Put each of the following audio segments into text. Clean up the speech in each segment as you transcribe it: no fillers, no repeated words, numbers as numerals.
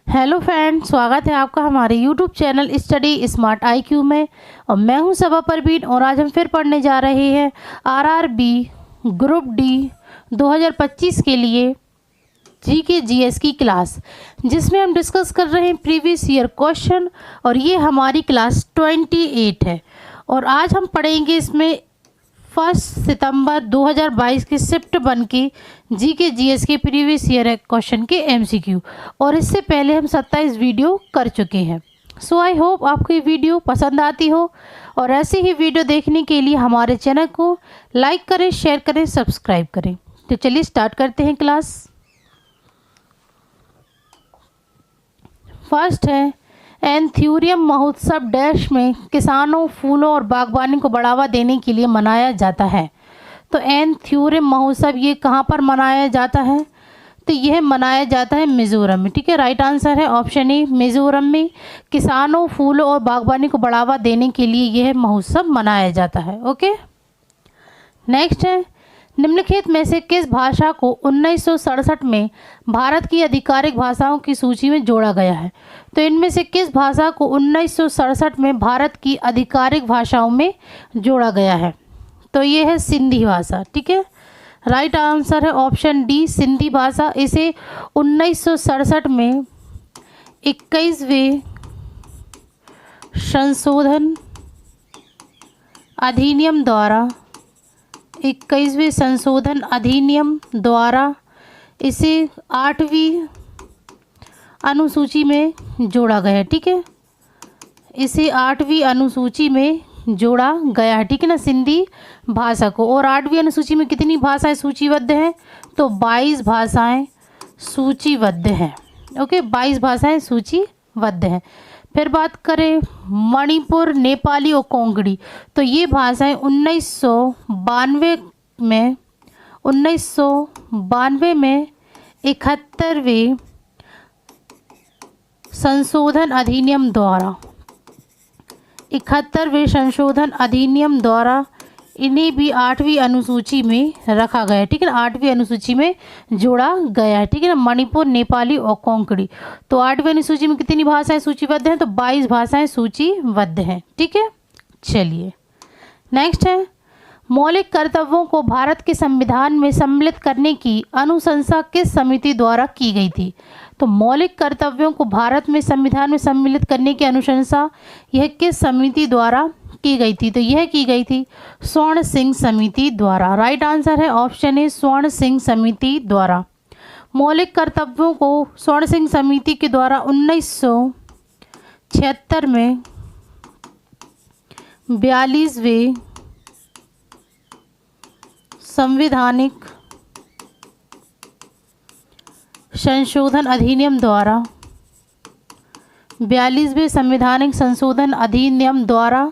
Hello friend, स्वागत है आपका हमारे YouTube channel study smart IQ में। और मैं हूं सबा परवीन और आज हम फिर पढ़ने जा रहे हैं RRB ग्रुप डी 2025 के लिए GK GS की क्लास, जिसमें हम डिस्कस कर रहे हैं प्रीवियस ईयर क्वेश्चन। और ये हमारी क्लास 28 है और आज हम पढ़ेंगे इसमें 1 सितंबर 2022 के शिफ्ट 1 के GK GS के प्रीवियस ईयर क्वेश्चन के MCQ। और इससे पहले हम 27 वीडियो कर चुके हैं। सो आई होप आपको ये वीडियो पसंद आती हो और ऐसे ही वीडियो देखने के लिए हमारे चैनल को लाइक करें, शेयर करें, सब्सक्राइब करें। तो चलिए स्टार्ट करते हैं क्लास। फर्स्ट है एंथ्यूरियम महोत्सव डैश में किसानों, फूलों और बागवानी को बढ़ावा देने के लिए मनाया जाता है। तो एंथ्यूरियम महोत्सव ये कहाँ पर मनाया जाता है? तो यह मनाया जाता है मिज़ोरम में। ठीक है, राइट आंसर है ऑप्शन ए, मिज़ोरम में किसानों, फूलों और बागवानी को बढ़ावा देने के लिए यह महोत्सव मनाया जाता है। ओके, नेक्स्ट है निम्नलिखित में से किस भाषा को 1967 में भारत की आधिकारिक भाषाओं की सूची में जोड़ा गया है? तो इनमें से किस भाषा को 1967 में भारत की आधिकारिक भाषाओं में जोड़ा गया है? तो ये है सिंधी भाषा। ठीक है, राइट आंसर है ऑप्शन डी, सिंधी भाषा। इसे 1967 में 21वें संशोधन अधिनियम द्वारा 21वें संशोधन अधिनियम द्वारा इसे 8वीं अनुसूची में जोड़ा गया है। ठीक है, इसे 8वीं अनुसूची में जोड़ा गया है। ठीक है ना, सिंधी भाषा को। और 8वीं अनुसूची में कितनी भाषाएं सूचीबद्ध हैं? तो 22 भाषाएं सूचीबद्ध हैं। ओके, 22 भाषाएं सूचीबद्ध हैं। फिर बात करें मणिपुर, नेपाली और कोंकणी, तो ये भाषाएं 1992 में 71वें संशोधन अधिनियम द्वारा 71वें संशोधन अधिनियम द्वारा इन्हें भी 8वीं अनुसूची में रखा गया है। ठीक है ना, 8वीं अनुसूची में जोड़ा गया है। ठीक है ना, मणिपुर, नेपाली और कोंकणी। तो 8वीं अनुसूची में कितनी भाषाएं सूचीबद्ध हैं? तो 22 भाषाएं सूचीबद्ध हैं। ठीक है, चलिए नेक्स्ट है मौलिक कर्तव्यों को भारत के संविधान में सम्मिलित करने की अनुशंसा किस समिति द्वारा की गई थी? तो मौलिक कर्तव्यों को भारत में संविधान में सम्मिलित करने की अनुशंसा यह किस समिति द्वारा की गई थी? तो यह की गई थी स्वर्ण सिंह समिति द्वारा। राइट आंसर है ऑप्शन ए, स्वर्ण सिंह समिति द्वारा। मौलिक कर्तव्यों को स्वर्ण सिंह समिति के द्वारा 1976 में 42वें संवैधानिक संशोधन अधिनियम द्वारा 42वें संवैधानिक संशोधन अधिनियम द्वारा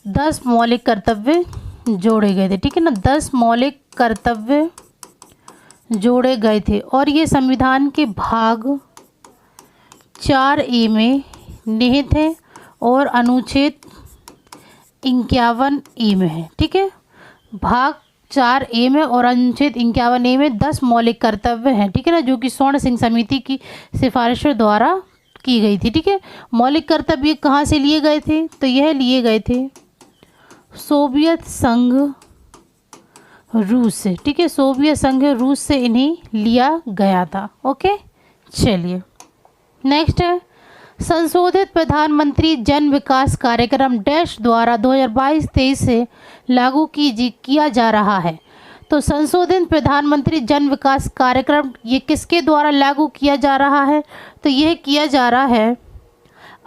10 मौलिक कर्तव्य जोड़े गए थे। ठीक है ना, 10 मौलिक कर्तव्य जोड़े गए थे और ये संविधान के भाग 4A में निहित है और अनुच्छेद 51A में है। ठीक है, भाग 4A में और अनुच्छेद 51A में 10 मौलिक कर्तव्य हैं। ठीक है ना, जो कि स्वर्ण सिंह समिति की सिफारिशों द्वारा की गई थी। ठीक है, मौलिक कर्तव्य कहाँ से लिए गए थे? तो यह लिए गए थे सोवियत संघ रूस से। ठीक है, सोवियत संघ रूस से इन्हें लिया गया था। ओके, चलिए नेक्स्ट है संशोधित प्रधानमंत्री जन विकास कार्यक्रम डैश द्वारा 2022-23 से लागू किया जा रहा है। तो संशोधित प्रधानमंत्री जन विकास कार्यक्रम ये किसके द्वारा लागू किया जा रहा है? तो यह किया जा रहा है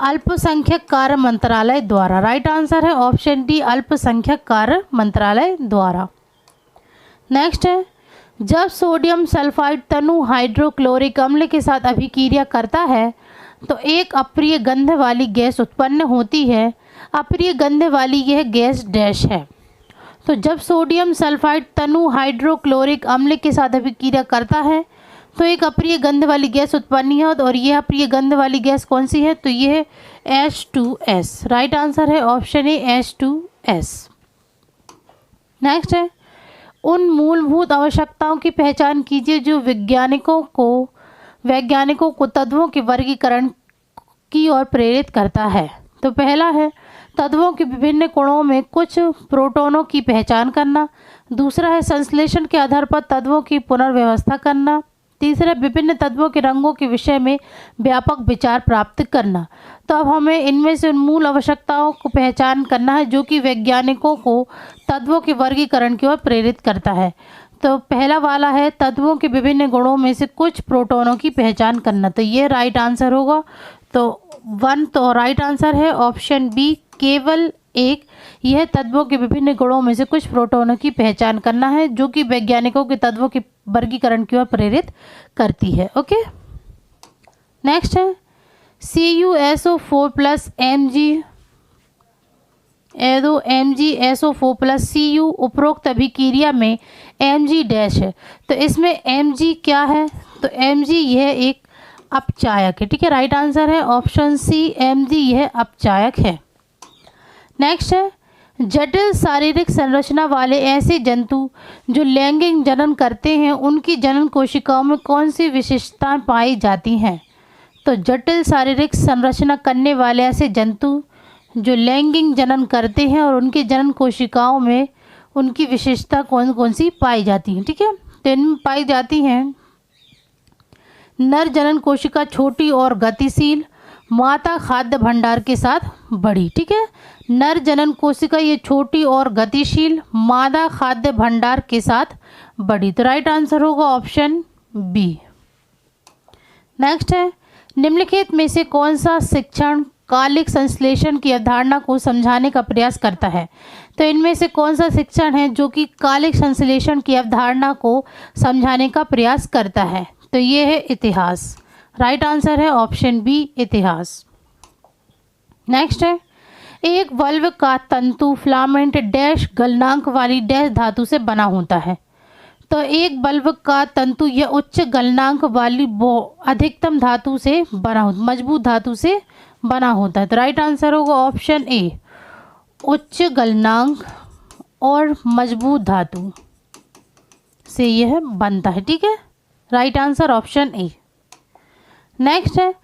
अल्पसंख्यक कार्य मंत्रालय द्वारा। राइट आंसर है ऑप्शन डी, अल्पसंख्यक कार्य मंत्रालय द्वारा। नेक्स्ट है जब सोडियम सल्फाइड तनु हाइड्रोक्लोरिक अम्ल के साथ अभिक्रिया करता है तो एक अप्रिय गंध वाली गैस उत्पन्न होती है। अप्रिय गंध वाली यह गैस डैश है। तो जब सोडियम सल्फाइड तनु हाइड्रोक्लोरिक अम्ल के साथ अभिक्रिया करता है तो एक अप्रिय गंध वाली गैस उत्पन्न है और यह अप्रिय गंध वाली गैस कौन सी है? तो यह H2S। राइट आंसर है ऑप्शन ए, H2S। नेक्स्ट है उन मूलभूत आवश्यकताओं की पहचान कीजिए जो वैज्ञानिकों को वैज्ञानिकों को तत्वों के वर्गीकरण की ओर प्रेरित करता है? तो पहला है तत्वों के विभिन्न गुणों में कुछ प्रोटॉनों की पहचान करना। दूसरा है संश्लेषण के आधार पर तत्वों की पुनर्व्यवस्था करना। तीसरा, विभिन्न तत्वों के रंगों के विषय में व्यापक विचार प्राप्त करना। तो अब हमें इनमें से मूल आवश्यकताओं को पहचान करना है जो कि वैज्ञानिकों को तत्वों के वर्गीकरण की ओर प्रेरित करता है। तो पहला वाला है तत्वों के विभिन्न गुणों में से कुछ प्रोटॉनों की पहचान करना। तो ये राइट आंसर होगा। तो 1 तो राइट आंसर है ऑप्शन बी, केवल एक। यह तत्वों के विभिन्न गुणों में से कुछ प्रोटॉनों की पहचान करना है जो कि वैज्ञानिकों के तत्वों के वर्गीकरण की ओर प्रेरित करती है। ओके, नेक्स्ट है CuSO4+ MgSO4+ Cu उपरोक्त अभिक्रिया में Mg डैश है। तो इसमें Mg क्या है? तो Mg यह एक अपचायक है। ठीक है, राइट आंसर है ऑप्शन सी, Mg यह अपचायक है। नेक्स्ट है जटिल शारीरिक संरचना वाले ऐसे जंतु जो लैंगिक जनन करते हैं उनकी जनन कोशिकाओं में कौन सी विशेषताएं पाई जाती हैं? तो जटिल शारीरिक संरचना करने वाले ऐसे जंतु जो लैंगिक जनन करते हैं और उनकी जनन कोशिकाओं में उनकी विशेषता कौन कौन सी पाई जाती हैं? ठीक है, तो इनमें पाई जाती हैं नर जनन कोशिका छोटी और गतिशील, माता खाद्य भंडार के साथ बड़ी। ठीक है, नर जनन कोशिका ये छोटी और गतिशील, मादा खाद्य भंडार के साथ बड़ी। तो राइट आंसर होगा ऑप्शन बी। नेक्स्ट है निम्नलिखित में से कौन सा शिक्षण कालिक संश्लेषण की अवधारणा को समझाने का प्रयास करता है? तो इनमें से कौन सा शिक्षण है जो कि कालिक संश्लेषण की अवधारणा को समझाने का प्रयास करता है? तो ये है इतिहास। राइट आंसर है ऑप्शन बी, इतिहास। नेक्स्ट है एक बल्ब का तंतु फिलामेंट डैश गलनांक वाली डैश धातु से बना होता है। तो एक बल्ब का तंतु यह उच्च गलनांक वाली अधिकतम धातु से बना होता, मजबूत धातु से बना होता है। तो राइट आंसर होगा ऑप्शन ए, उच्च गलनांक और मजबूत धातु से यह बनता है। ठीक है, right answer option A. Next है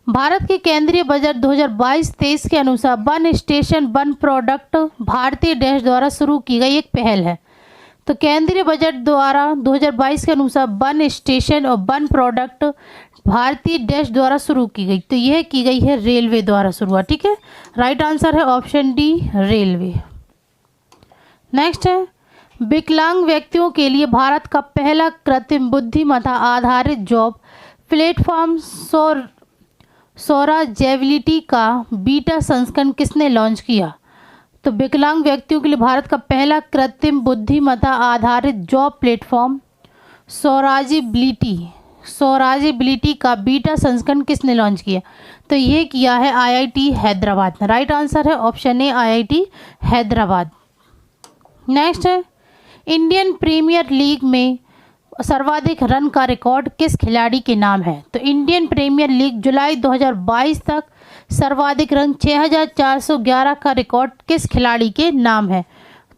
भारत के केंद्रीय बजट 2022-23 के अनुसार वन स्टेशन वन प्रोडक्ट भारतीय डैश द्वारा शुरू की गई एक पहल है। तो केंद्रीय बजट द्वारा 2022 के अनुसार वन स्टेशन और वन प्रोडक्ट भारतीय डैश द्वारा शुरू की गई। तो यह की गई है रेलवे द्वारा शुरुआत। ठीक है, राइट आंसर है ऑप्शन डी, रेलवे। नेक्स्ट है विकलांग व्यक्तियों के लिए भारत का पहला कृत्रिम बुद्धिमत्ता आधारित जॉब प्लेटफॉर्म सौराजेबिलिटी का बीटा संस्करण किसने लॉन्च किया? तो विकलांग व्यक्तियों के लिए भारत का पहला कृत्रिम बुद्धिमत्ता आधारित जॉब प्लेटफॉर्म सौराजेबिलिटी का बीटा संस्करण किसने लॉन्च किया? तो ये किया है IIT हैदराबाद ने। राइट आंसर है option A, IIT Hyderabad. Next है इंडियन प्रीमियर लीग में सर्वाधिक रन का रिकॉर्ड किस खिलाड़ी के नाम है? तो इंडियन प्रीमियर लीग जुलाई 2022 तक सर्वाधिक रन 6411 का रिकॉर्ड किस खिलाड़ी के नाम है?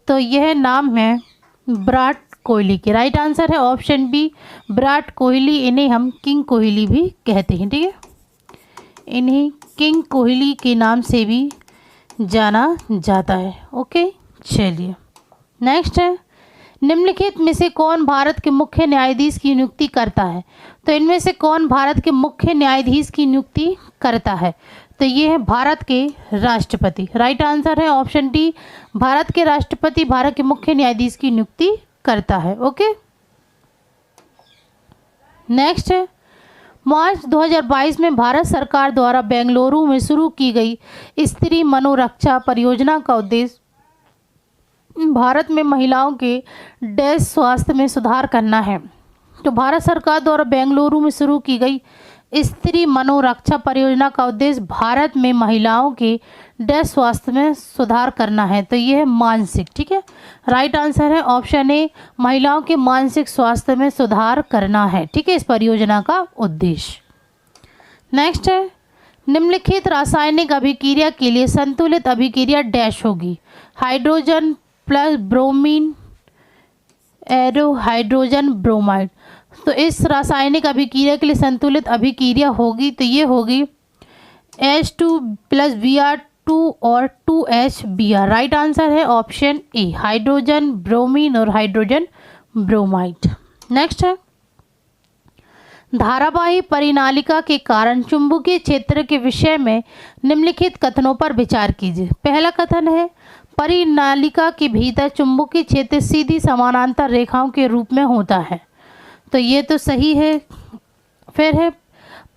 तो यह नाम है विराट कोहली के। राइट आंसर है ऑप्शन बी, विराट कोहली। इन्हें हम किंग कोहली भी कहते हैं। ठीक है, इन्हें किंग कोहली के नाम से भी जाना जाता है। ओके, चलिए नेक्स्ट है निम्नलिखित में से कौन भारत के मुख्य न्यायाधीश की नियुक्ति करता है? तो इनमें से कौन भारत के मुख्य न्यायाधीश की नियुक्ति करता है? तो ये है भारत के राष्ट्रपति। राइट आंसर है ऑप्शन डी, भारत के राष्ट्रपति भारत के मुख्य न्यायाधीश की नियुक्ति करता है। ओके, नेक्स्ट है मार्च 2022 में भारत सरकार द्वारा बेंगलुरु में शुरू की गई स्त्री मनोरक्षा परियोजना का उद्देश्य भारत में महिलाओं के डैश स्वास्थ्य में सुधार करना है। तो भारत सरकार द्वारा बेंगलुरु में शुरू की गई स्त्री मनोरक्षा परियोजना का उद्देश्य भारत में महिलाओं के डैश स्वास्थ्य में सुधार करना है। तो यह है मानसिक। ठीक है, राइट आंसर है ऑप्शन ए, महिलाओं के मानसिक स्वास्थ्य में सुधार करना है। ठीक है, इस परियोजना का उद्देश्य। नेक्स्ट है निम्नलिखित रासायनिक अभिक्रिया के लिए संतुलित अभिक्रिया डैश होगी? Hydrogen plus bromine arrow hydrogen bromide. तो इस रासायनिक अभिक्रिया के लिए संतुलित अभिक्रिया होगी, तो ये होगी H2 प्लस Br2 और 2HBr। राइट आंसर है ऑप्शन ए, हाइड्रोजन ब्रोमीन और हाइड्रोजन ब्रोमाइड। नेक्स्ट है, धारावाही परिनालिका के कारण चुंबकीय क्षेत्र के विषय में निम्नलिखित कथनों पर विचार कीजिए। पहला कथन है, परिनालिका के भीतर चुंबकीय क्षेत्र सीधी समानांतर रेखाओं के रूप में होता है, तो ये तो सही है। फिर है,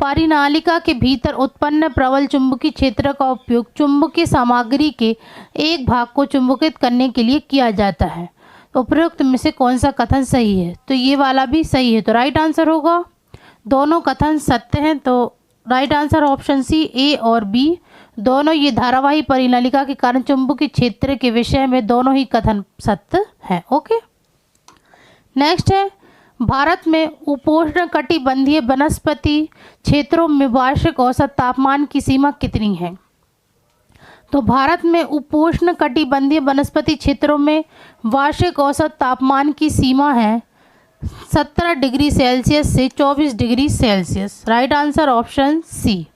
परिनालिका के भीतर उत्पन्न प्रबल चुंबकीय क्षेत्र का उपयोग चुंबकीय सामग्री के एक भाग को चुंबकित करने के लिए किया जाता है। उपरोक्त में से कौन सा कथन सही है? तो ये वाला भी सही है, तो राइट आंसर होगा, दोनों कथन सत्य हैं। तो राइट आंसर ऑप्शन सी, ए और बी दोनों ये धारावाही परिनालिका के कारण चुंबकीय क्षेत्र के विषय में दोनों ही कथन सत्य हैं। ओके, नेक्स्ट है, भारत में उपोष्णकटिबंधीय वनस्पति क्षेत्रों में वार्षिक औसत तापमान की सीमा कितनी है? तो भारत में उपोष्णकटिबंधीय वनस्पति क्षेत्रों में वार्षिक औसत तापमान की सीमा है 17 डिग्री सेल्सियस से 24 degree Celsius. Right answer option C.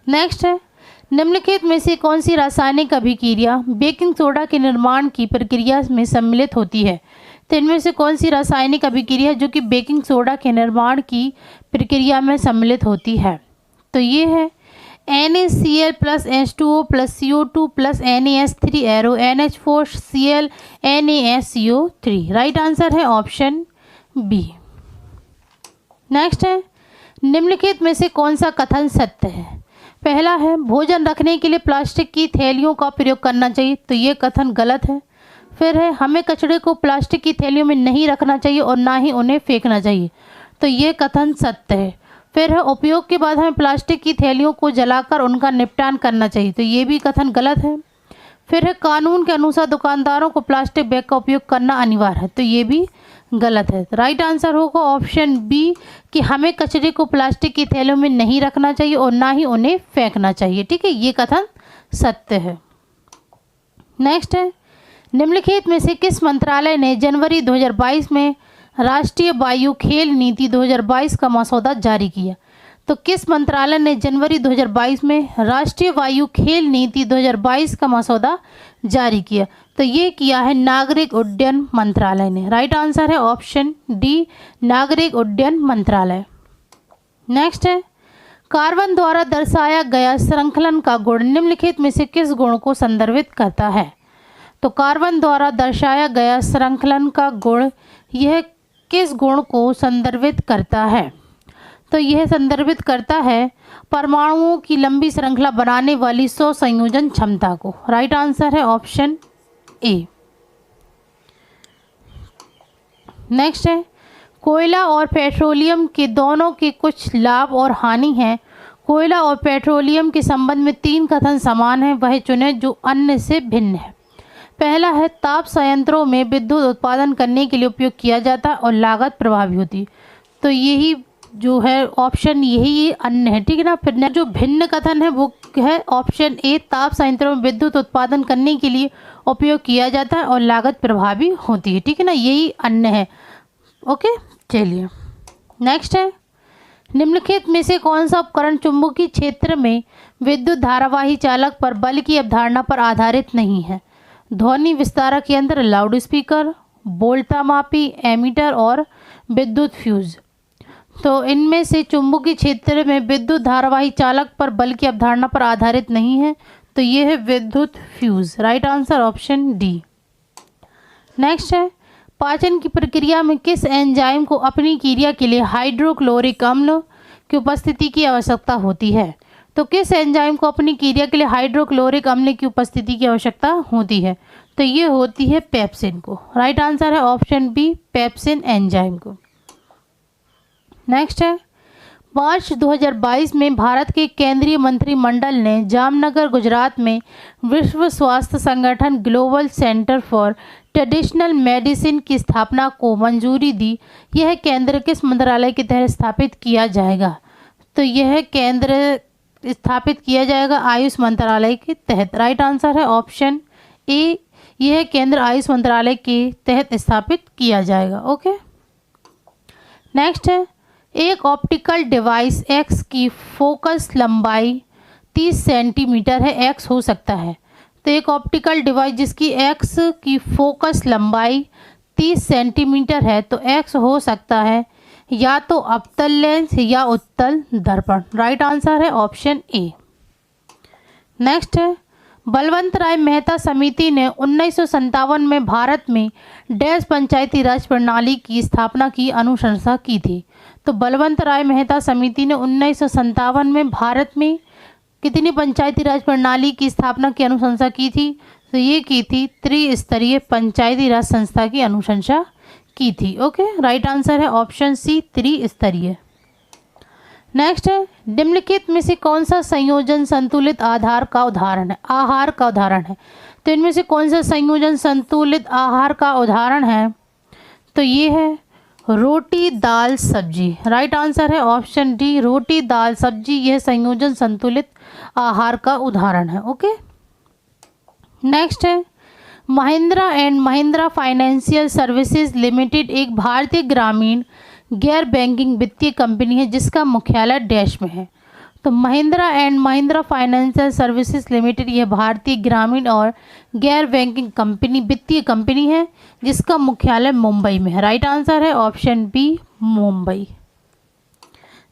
Next है, निम्नलिखित में से कौन सी रासायनिक अभिक्रिया बेकिंग सोडा के निर्माण की प्रक्रिया में सम्मिलित होती है? तो इनमें से कौन सी रासायनिक अभिक्रिया जो कि बेकिंग सोडा के निर्माण की प्रक्रिया में सम्मिलित होती है? तो ये है NaCl plus H2O plus CO2 plus NaS3 arrow NH4Cl NaSCO3। Right answer है ऑप्शन बी। नेक्स्ट है, निम्नलिखित में से कौन सा कथन सत्य है? पहला है, भोजन रखने के लिए प्लास्टिक की थैलियों का प्रयोग करना चाहिए, तो ये कथन गलत है। फिर है, हमें कचरे को प्लास्टिक की थैलियों में नहीं रखना चाहिए और ना ही उन्हें फेंकना चाहिए, तो ये कथन सत्य है। फिर है, उपयोग के बाद हमें प्लास्टिक की थैलियों को जलाकर उनका निपटान करना चाहिए, तो ये भी कथन गलत है। फिर है, कानून के अनुसार दुकानदारों को प्लास्टिक बैग का उपयोग करना अनिवार्य है, तो ये भी गलत है। राइट आंसर होगा ऑप्शन बी कि हमें कचरे को प्लास्टिक की थैलियों में नहीं रखना चाहिए और ना ही उन्हें फेंकना चाहिए। ठीक है, ये कथन सत्य है। नेक्स्ट है, निम्नलिखित में से किस मंत्रालय ने जनवरी 2022 में राष्ट्रीय वायु खेल नीति 2022 का मसौदा जारी किया? तो किस मंत्रालय ने जनवरी 2022 में राष्ट्रीय वायु खेल नीति 2022 का मसौदा जारी किया? तो ये किया है नागरिक उड्डयन मंत्रालय ने। राइट आंसर है ऑप्शन डी, नागरिक उड्डयन मंत्रालय। नेक्स्ट है, कार्बन द्वारा दर्शाया गया श्रृंखलन का गुण निम्नलिखित में से किस गुण को संदर्भित करता है? तो कार्बन द्वारा दर्शाया गया श्रृंखलन का गुण यह किस गुण को संदर्भित करता है? तो यह संदर्भित करता है परमाणुओं की लंबी श्रृंखला बनाने वाली स्वसंयोजन क्षमता को। राइट आंसर है ऑप्शन ए। नेक्स्ट है, कोयला और पेट्रोलियम के दोनों के कुछ लाभ और हानि हैं। कोयला और पेट्रोलियम के संबंध में 3 कथन समान हैं, वह चुनें जो अन्य से भिन्न है। पहला है, ताप संयंत्रों में विद्युत उत्पादन करने के लिए उपयोग किया जाता है और लागत प्रभावी होती, तो यही जो है ऑप्शन यही अन्य है। ठीक है ना। फिर जो भिन्न कथन है वो है ऑप्शन ए, ताप संयंत्रों में विद्युत उत्पादन करने के लिए उपयोग किया जाता है और लागत प्रभावी होती है। ठीक है ना, यही अन्य है। ओके, चलिए नेक्स्ट है, निम्नलिखित में से कौन सा उपकरण चुंबकीय क्षेत्र में विद्युत धारावाही चालक पर बल की अवधारणा पर आधारित नहीं है? ध्वनि विस्तारक यंत्र, लाउड स्पीकर, वोल्टामापी, एमीटर और विद्युत फ्यूज। तो इनमें से चुंबकीय क्षेत्र में विद्युत धारावाही चालक पर बल की अवधारणा पर आधारित नहीं है, तो ये है विद्युत fuse. Right answer option D. Next है, पाचन की प्रक्रिया में किस एंजाइम को अपनी क्रिया के लिए हाइड्रोक्लोरिक अम्ल की उपस्थिति की आवश्यकता होती है? तो किस एंजाइम को अपनी क्रिया के लिए हाइड्रोक्लोरिक अम्ल की उपस्थिति की आवश्यकता होती है? तो ये होती है पेप्सिन को। राइट आंसर है ऑप्शन बी, पेप्सिन एंजाइम को। नेक्स्ट है, मार्च 2022 में भारत के केंद्रीय मंत्रिमंडल ने जामनगर गुजरात में विश्व स्वास्थ्य संगठन global centre for traditional medicine की स्थापना को मंजूरी दी। यह केंद्र किस मंत्रालय के तहत स्थापित किया जाएगा? तो यह केंद्र स्थापित किया जाएगा आयुष मंत्रालय के तहत। राइट आंसर है ऑप्शन ए, यह केंद्र आयुष मंत्रालय के तहत स्थापित किया जाएगा। ओके, नेक्स्ट है, एक ऑप्टिकल डिवाइस एक्स की फोकस लंबाई 30 सेंटीमीटर है, एक्स हो सकता है। तो एक ऑप्टिकल डिवाइस जिसकी एक्स की फोकस लंबाई 30 सेंटीमीटर है, तो एक्स हो सकता है या तो अवतल लेंस या उत्तल दर्पण। राइट आंसर है ऑप्शन ए। नेक्स्ट है, बलवंत राय मेहता समिति ने 1957 में भारत में डैश पंचायती राज प्रणाली की स्थापना की अनुशंसा की थी। तो बलवंत राय मेहता समिति ने 1957 में भारत में कितनी पंचायती राज प्रणाली की स्थापना की अनुशंसा की थी? तो ये की थी त्रिस्तरीय पंचायती राज संस्था की अनुशंसा की थी। ओके, राइट आंसर है ऑप्शन सी, त्रिस्तरीय। नेक्स्ट है, निम्नलिखित में से कौन सा संयोजन संतुलित आहार का उदाहरण है? तो इनमें से कौन सा संयोजन संतुलित आहार का उदाहरण है? तो ये है रोटी दाल सब्जी। राइट आंसर है ऑप्शन डी, रोटी दाल सब्जी, यह संयोजन संतुलित आहार का उदाहरण है। ओके, नेक्स्ट है, Mahindra and Mahindra financial services limited एक भारतीय ग्रामीण गैर बैंकिंग वित्तीय कंपनी है जिसका मुख्यालय डैश में है। तो Mahindra and Mahindra financial services limited यह भारतीय ग्रामीण और गैर बैंकिंग कंपनी वित्तीय कंपनी है जिसका मुख्यालय मुंबई में है। राइट आंसर है ऑप्शन बी, मुंबई।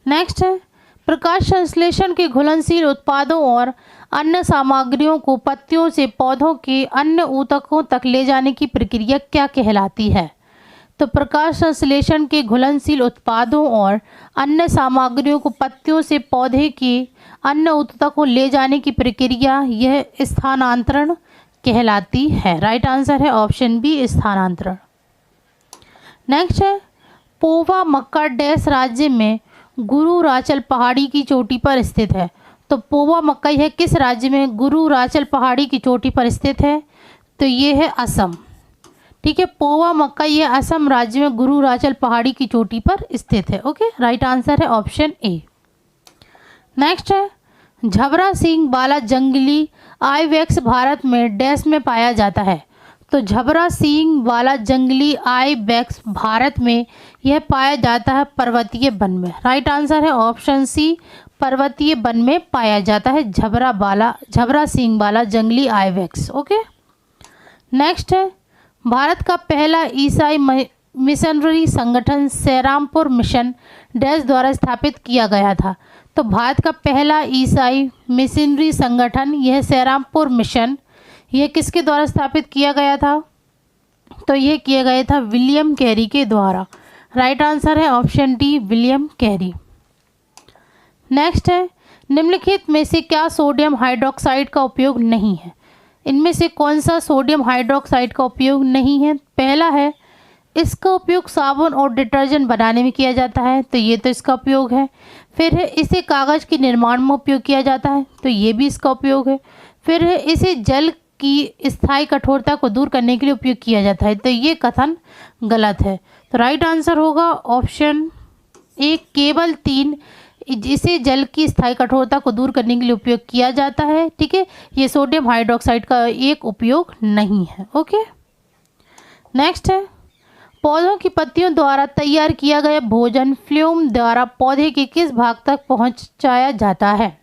नेक्स्ट है, प्रकाश संश्लेषण के घुलनशील उत्पादों और अन्य सामग्रियों को पत्तियों से पौधों के अन्य ऊतकों तक ले जाने की प्रक्रिया क्या कहलाती है? तो प्रकाश संश्लेषण के घुलनशील उत्पादों और अन्य सामग्रियों को पत्तियों से पौधे के अन्य ऊतकों को ले जाने की प्रक्रिया यह स्थानांतरण कहलाती है। राइट आंसर है ऑप्शन बी, स्थानांतरण। नेक्स्ट है, पोवा मक्का डैश राज्य में गुरुराचल पहाड़ी की चोटी पर स्थित है। तो पोवा मक्का यह किस राज्य में गुरुराचल पहाड़ी की चोटी पर स्थित है? तो ये है असम। ठीक है, पोवा मक्का यह असम राज्य में गुरुराचल पहाड़ी की चोटी पर स्थित है। ओके, राइट आंसर है ऑप्शन ए। नेक्स्ट है, झबरा सींग वाला जंगली आइबैक्स भारत में डैश में पाया जाता है। तो झबरा सींग वाला जंगली आइबैक्स भारत में यह पाया जाता है पर्वतीय वन में। राइट आंसर है ऑप्शन सी, पर्वतीय वन में पाया जाता है झबरा सींग वाला जंगली आइबैक्स। ओके, नेक्स्ट है, भारत का पहला ईसाई मिशनरी संगठन सेरामपुर मिशन डैश द्वारा स्थापित किया गया था। तो भारत का पहला ईसाई मिशनरी संगठन यह सेरामपुर मिशन, यह किसके द्वारा स्थापित किया गया था? तो यह किया गया था विलियम कैरी के द्वारा। राइट आंसर है option D, William Carey. Next है, निम्नलिखित में से क्या सोडियम हाइड्रोक्साइड का उपयोग नहीं है? इनमें से कौन सा सोडियम हाइड्रोक्साइड का उपयोग नहीं है? पहला है, इसका उपयोग साबुन और डिटर्जेंट बनाने में किया जाता है, तो ये तो इसका उपयोग है। फिर है, इसे कागज़ के निर्माण में उपयोग किया जाता है, तो ये भी इसका उपयोग है। फिर है, इसे जल की स्थायी कठोरता को दूर करने के लिए उपयोग किया जाता है, तो ये कथन गलत है। तो राइट आंसर होगा ऑप्शन ए, केवल 3 इसे जल की स्थायी कठोरता को दूर करने के लिए उपयोग किया जाता है। ठीक है, ये सोडियम हाइड्रोक्साइड का एक उपयोग नहीं है। ओके, नेक्स्ट है, पौधों की पत्तियों द्वारा तैयार किया गया भोजन फ्लूम द्वारा पौधे के किस भाग तक पहुंचाया जाता है?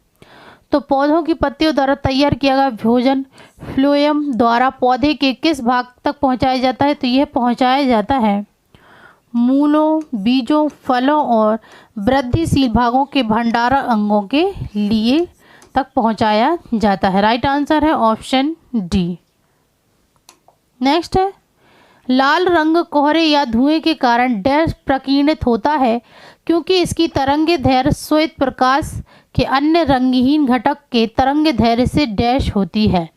तो पौधों की पत्तियों द्वारा तैयार किया गया भोजन फ्लोएम द्वारा पौधे के किस भाग तक पहुंचाया जाता है? तो यह पहुंचाया जाता है मूलों, बीजों, फलों और वृद्धिशील भागों के भंडारण अंगों के लिए तक पहुंचाया जाता है। राइट आंसर है ऑप्शन डी। नेक्स्ट है, लाल रंग कोहरे या धुएं के कारण डैश प्रकीर्णित होता है क्योंकि इसकी तरंगे दैर्घ्य श्वेत प्रकाश के अन्य रंगहीन घटक के तरंगे दैर्घ्य से डैश होती है।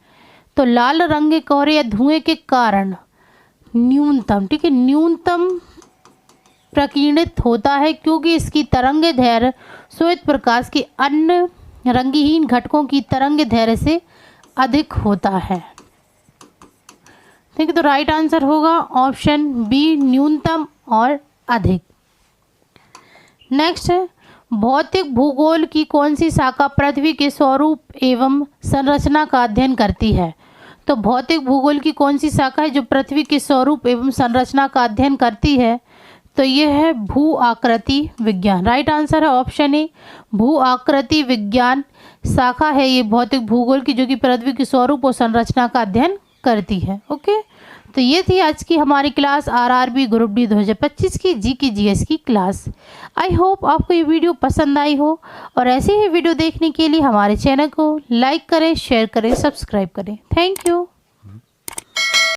तो लाल रंग के कोहरे या धुएं के कारण न्यूनतम, ठीक है, न्यूनतम प्रकीर्णित होता है क्योंकि इसकी तरंगे दैर्घ्य श्वेत प्रकाश के अन्य रंगहीन घटकों की तरंगे दैर्घ्य से अधिक होता है। ठीक है, तो राइट आंसर होगा ऑप्शन बी, न्यूनतम और अधिक। नेक्स्ट है, भौतिक भूगोल की कौन सी शाखा पृथ्वी के स्वरूप एवं संरचना का अध्ययन करती है? तो भौतिक भूगोल की कौन सी शाखा है जो पृथ्वी के स्वरूप एवं संरचना का अध्ययन करती है? तो ये है भू आकृति विज्ञान। राइट आंसर है ऑप्शन ए, भू आकृति विज्ञान शाखा है ये भौतिक भूगोल की, जो कि पृथ्वी की स्वरूप और संरचना का अध्ययन करती है। ओके, तो ये थी आज की हमारी क्लास आरआरबी ग्रुप डी 2025 की जी की जीएस की क्लास। आई होप आपको ये वीडियो पसंद आई हो, और ऐसे ही वीडियो देखने के लिए हमारे चैनल को लाइक करें, शेयर करें, सब्सक्राइब करें। Thank you.